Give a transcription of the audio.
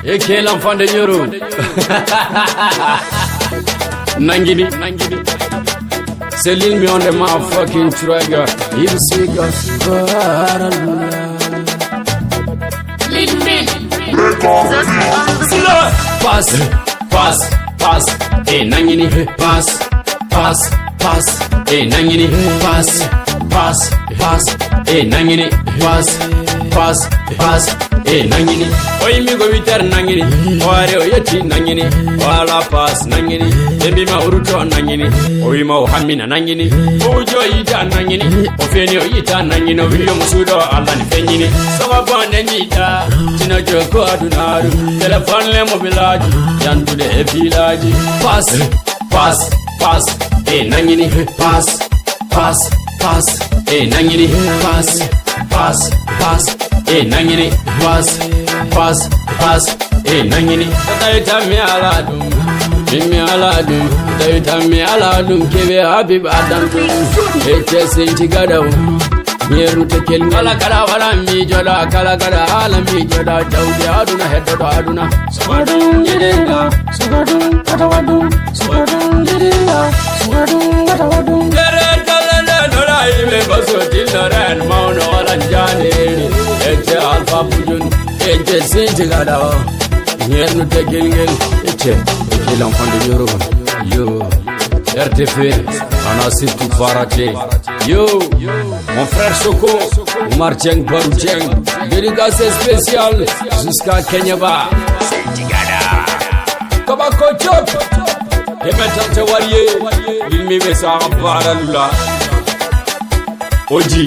Et qui est l'enfant de Nioro? Nangini. C'est l'île million de ma fucking trigger. Il s'y pass. Et nangini. Pass. Et nangini. Pass. Et nangini. Pass. E nangini oy mi go witar nangini ware o yetti nangini wala pass nangini dembi ma uruto nangini oy ma o hammina nangini o joyita nangini o feni o yita nangini o wiyo musudo Allah ni fenyini sama bande nyita tina joko adunaru telephone le mobilaji yandude e bilaji pass e nangini pass e nangini pass e nangini pass e nangini tayta mi aladum tayta mi aladum kebe habib adam e tesinti gadaw yeru tekel kala wala mi joda kala ala mi joda jawdi aduna heddo aduna sogadum yedinga sogadum katawadum sogadum yedinga sogadum katawadum ibe baso tilaren mauno alanjani ete alfa bujun ete sinti gada nyernu tegengel ete l'enfant de Nioro yo RTF anasitu farate yo mon frère Soko Martieng Baroucheng dédicace spéciale jusqu'à Kenyaba sinti gada Kabako Chok et maintenant te warié il me besa paralula Oji